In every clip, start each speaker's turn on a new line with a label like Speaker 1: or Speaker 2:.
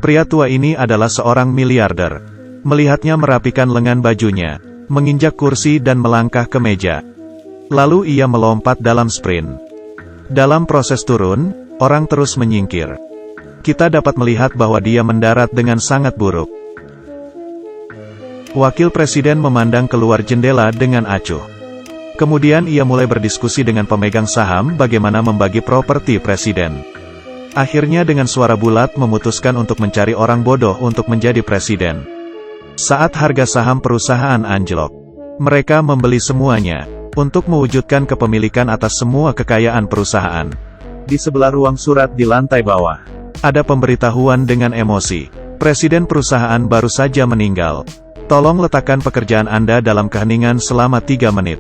Speaker 1: Pria tua ini adalah seorang miliarder. Melihatnya merapikan lengan bajunya, menginjak kursi dan melangkah ke meja. Lalu ia melompat dalam sprint. Dalam proses turun, orang terus menyingkir. Kita dapat melihat bahwa dia mendarat dengan sangat buruk. Wakil presiden memandang keluar jendela dengan acuh. Kemudian ia mulai berdiskusi dengan pemegang saham bagaimana membagi properti presiden. Akhirnya dengan suara bulat memutuskan untuk mencari orang bodoh untuk menjadi presiden. Saat harga saham perusahaan anjlok, mereka membeli semuanya, untuk mewujudkan kepemilikan atas semua kekayaan perusahaan. Di sebelah ruang surat di lantai bawah, ada pemberitahuan dengan emosi. Presiden perusahaan baru saja meninggal. Tolong letakkan pekerjaan Anda dalam keheningan selama 3 menit.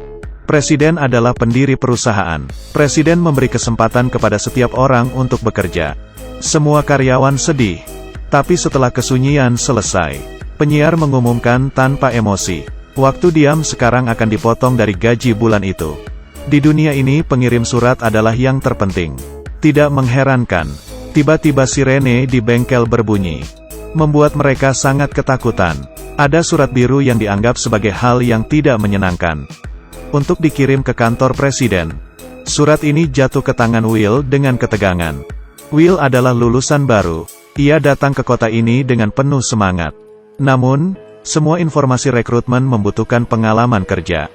Speaker 1: Presiden adalah pendiri perusahaan. Presiden memberi kesempatan kepada setiap orang untuk bekerja. Semua karyawan sedih. Tapi setelah kesunyian selesai, penyiar mengumumkan tanpa emosi. Waktu diam sekarang akan dipotong dari gaji bulan itu. Di dunia ini pengirim surat adalah yang terpenting. Tidak mengherankan, tiba-tiba sirene di bengkel berbunyi. Membuat mereka sangat ketakutan. Ada surat biru yang dianggap sebagai hal yang tidak menyenangkan. Untuk dikirim ke kantor presiden. Surat ini jatuh ke tangan Will dengan ketegangan. Will adalah lulusan baru. Ia datang ke kota ini dengan penuh semangat. Namun, semua informasi rekrutmen membutuhkan pengalaman kerja.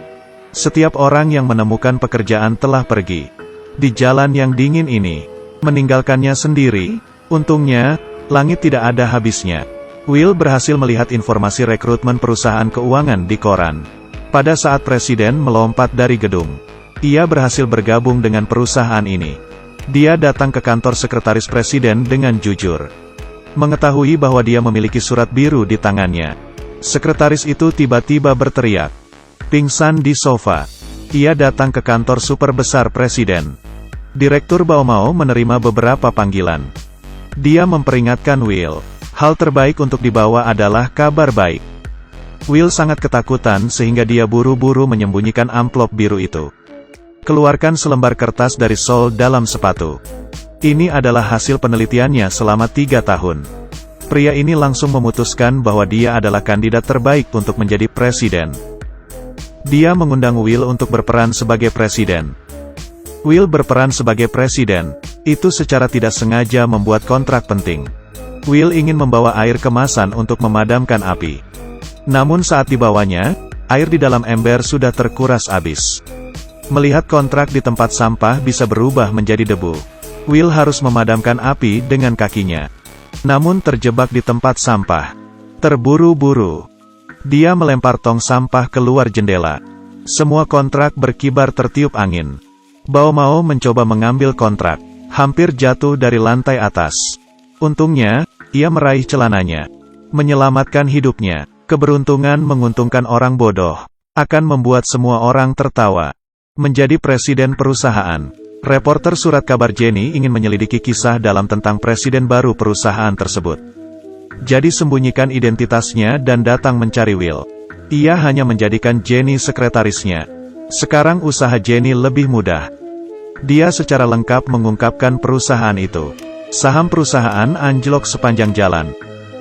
Speaker 1: Setiap orang yang menemukan pekerjaan telah pergi. Di jalan yang dingin ini, meninggalkannya sendiri. Untungnya, langit tidak ada habisnya. Will berhasil melihat informasi rekrutmen perusahaan keuangan di koran. Pada saat presiden melompat dari gedung, ia berhasil bergabung dengan perusahaan ini. Dia datang ke kantor sekretaris presiden dengan jujur. Mengetahui bahwa dia memiliki surat biru di tangannya. Sekretaris itu tiba-tiba berteriak. Pingsan di sofa. Ia datang ke kantor super besar presiden. Direktur Baomao menerima beberapa panggilan. Dia memperingatkan Will. Hal terbaik untuk dibawa adalah kabar baik. Will sangat ketakutan sehingga dia buru-buru menyembunyikan amplop biru itu. Keluarkan selembar kertas dari sol dalam sepatu. Ini adalah hasil penelitiannya selama 3 tahun. Pria ini langsung memutuskan bahwa dia adalah kandidat terbaik untuk menjadi presiden. Dia mengundang Will untuk berperan sebagai presiden. Will berperan sebagai presiden, itu secara tidak sengaja membuat kontrak penting. Will ingin membawa air kemasan untuk memadamkan api. Namun saat dibawanya, air di dalam ember sudah terkuras habis. Melihat kontrak di tempat sampah bisa berubah menjadi debu, Will harus memadamkan api dengan kakinya. Namun terjebak di tempat sampah. Terburu-buru, dia melempar tong sampah keluar jendela. Semua kontrak berkibar tertiup angin. Baomao mencoba mengambil kontrak, hampir jatuh dari lantai atas. Untungnya, ia meraih celananya. Menyelamatkan hidupnya. Keberuntungan menguntungkan orang bodoh. Akan membuat semua orang tertawa. Menjadi presiden perusahaan. Reporter surat kabar Jenny ingin menyelidiki kisah dalam tentang presiden baru perusahaan tersebut. Jadi sembunyikan identitasnya dan datang mencari Will. Ia hanya menjadikan Jenny sekretarisnya. Sekarang usaha Jenny lebih mudah. Dia secara lengkap mengungkapkan perusahaan itu. Saham perusahaan anjlok sepanjang jalan.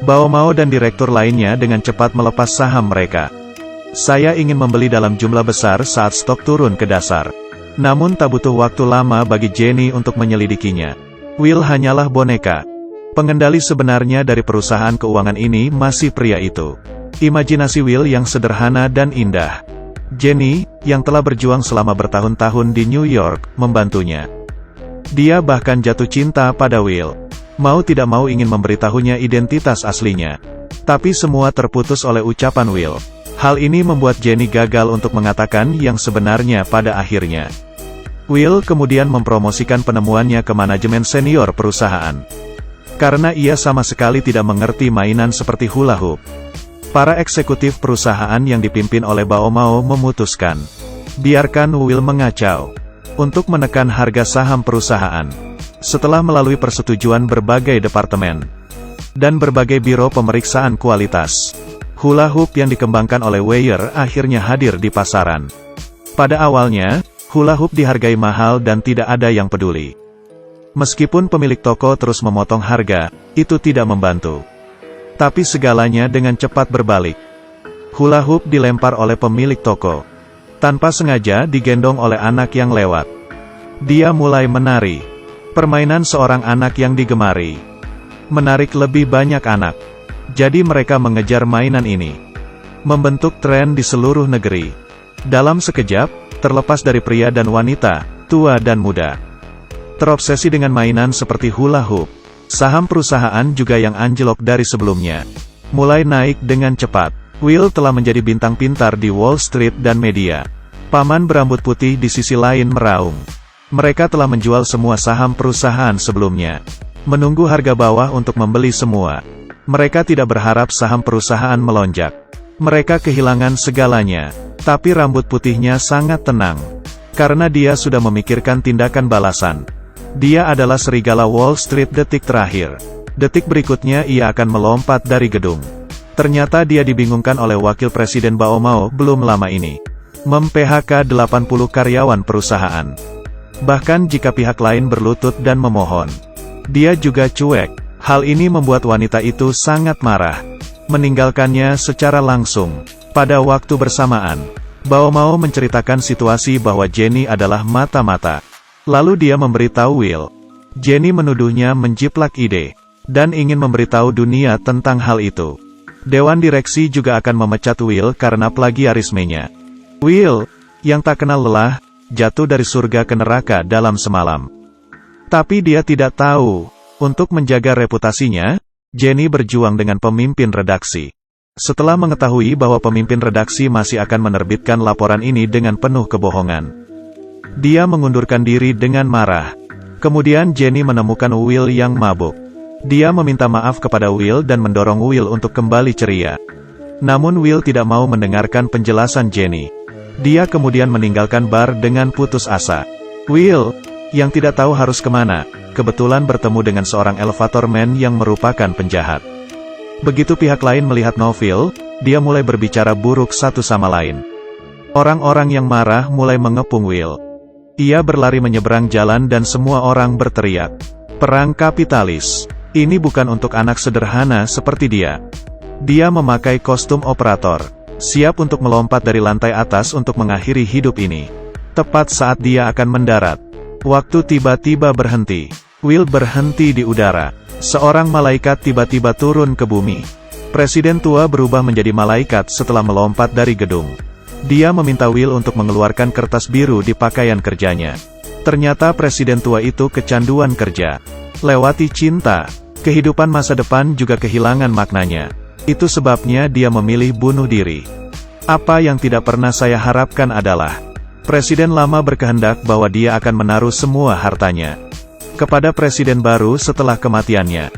Speaker 1: Baomao dan direktur lainnya dengan cepat melepas saham mereka. Saya ingin membeli dalam jumlah besar saat stok turun ke dasar. Namun tak butuh waktu lama bagi Jenny untuk menyelidikinya. Will hanyalah boneka. Pengendali sebenarnya dari perusahaan keuangan ini masih pria itu. Imajinasi Will yang sederhana dan indah. Jenny, yang telah berjuang selama bertahun-tahun di New York, membantunya. Dia bahkan jatuh cinta pada Will. Mau tidak mau ingin memberitahunya identitas aslinya. Tapi semua terputus oleh ucapan Will. Hal ini membuat Jenny gagal untuk mengatakan yang sebenarnya pada akhirnya. Will kemudian mempromosikan penemuannya ke manajemen senior perusahaan. Karena ia sama sekali tidak mengerti mainan seperti hula hoop. Para eksekutif perusahaan yang dipimpin oleh Baomao memutuskan, biarkan Will mengacau, untuk menekan harga saham perusahaan. Setelah melalui persetujuan berbagai departemen, dan berbagai biro pemeriksaan kualitas, hula hoop yang dikembangkan oleh Weyer akhirnya hadir di pasaran. Pada awalnya, hula hoop dihargai mahal dan tidak ada yang peduli. Meskipun pemilik toko terus memotong harga, itu tidak membantu. Tapi segalanya dengan cepat berbalik. Hula hoop dilempar oleh pemilik toko. Tanpa sengaja digendong oleh anak yang lewat. Dia mulai menari. Permainan seorang anak yang digemari. Menarik lebih banyak anak. Jadi mereka mengejar mainan ini. Membentuk tren di seluruh negeri. Dalam sekejap, terlepas dari pria dan wanita, tua dan muda. Terobsesi dengan mainan seperti hula hoop. Saham perusahaan juga yang anjlok dari sebelumnya. Mulai naik dengan cepat. Will telah menjadi bintang pintar di Wall Street dan media. Paman berambut putih di sisi lain meraung. Mereka telah menjual semua saham perusahaan sebelumnya. Menunggu harga bawah untuk membeli semua. Mereka tidak berharap saham perusahaan melonjak. Mereka kehilangan segalanya. Tapi rambut putihnya sangat tenang. Karena dia sudah memikirkan tindakan balasan. Dia adalah serigala Wall Street detik terakhir. Detik berikutnya ia akan melompat dari gedung. Ternyata dia dibingungkan oleh Wakil Presiden Bao Mao belum lama ini. Mem-PHK 80 karyawan perusahaan. Bahkan jika pihak lain berlutut dan memohon. Dia juga cuek. Hal ini membuat wanita itu sangat marah. Meninggalkannya secara langsung. Pada waktu bersamaan, Bao Mao menceritakan situasi bahwa Jenny adalah mata-mata. Lalu dia memberitahu Will. Jenny menuduhnya menjiplak ide. Dan ingin memberitahu dunia tentang hal itu. Dewan direksi juga akan memecat Will karena plagiarismenya. Will, yang tak kenal lelah, jatuh dari surga ke neraka dalam semalam. Tapi dia tidak tahu, untuk menjaga reputasinya, Jenny berjuang dengan pemimpin redaksi. Setelah mengetahui bahwa pemimpin redaksi masih akan menerbitkan laporan ini dengan penuh kebohongan, dia mengundurkan diri dengan marah. Kemudian Jenny menemukan Will yang mabuk. Dia meminta maaf kepada Will dan mendorong Will untuk kembali ceria. Namun Will tidak mau mendengarkan penjelasan Jenny. Dia kemudian meninggalkan bar dengan putus asa. Will, yang tidak tahu harus kemana, kebetulan bertemu dengan seorang elevator man yang merupakan penjahat. Begitu pihak lain melihat Noville, dia mulai berbicara buruk satu sama lain. Orang-orang yang marah mulai mengepung Will. Ia berlari menyeberang jalan dan semua orang berteriak. Perang kapitalis. Ini bukan untuk anak sederhana seperti dia. Dia memakai kostum operator. Siap untuk melompat dari lantai atas untuk mengakhiri hidup ini. Tepat saat dia akan mendarat. Waktu tiba-tiba berhenti. Will berhenti di udara. Seorang malaikat tiba-tiba turun ke bumi. Presiden tua berubah menjadi malaikat setelah melompat dari gedung. Dia meminta Will untuk mengeluarkan kertas biru di pakaian kerjanya. Ternyata presiden tua itu kecanduan kerja. Lewati cinta, kehidupan masa depan juga kehilangan maknanya. Itu sebabnya dia memilih bunuh diri. Apa yang tidak pernah saya harapkan adalah, presiden lama berkehendak bahwa dia akan menaruh semua hartanya kepada presiden baru setelah kematiannya,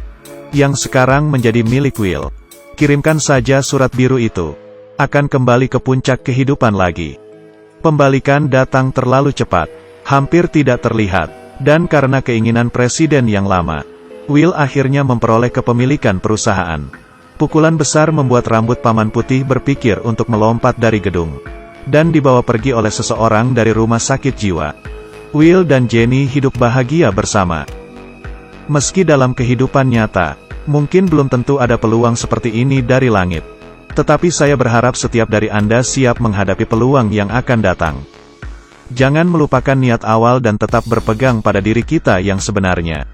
Speaker 1: yang sekarang menjadi milik Will. Kirimkan saja surat biru itu. Akan kembali ke puncak kehidupan lagi. Pembalikan datang terlalu cepat. Hampir tidak terlihat. Dan karena keinginan presiden yang lama, Will akhirnya memperoleh kepemilikan perusahaan. Pukulan besar membuat rambut paman putih berpikir untuk melompat dari gedung. Dan dibawa pergi oleh seseorang dari rumah sakit jiwa. Will dan Jenny hidup bahagia bersama. Meski dalam kehidupan nyata, mungkin belum tentu ada peluang seperti ini dari langit. Tetapi saya berharap setiap dari Anda siap menghadapi peluang yang akan datang. Jangan melupakan niat awal dan tetap berpegang pada diri kita yang sebenarnya.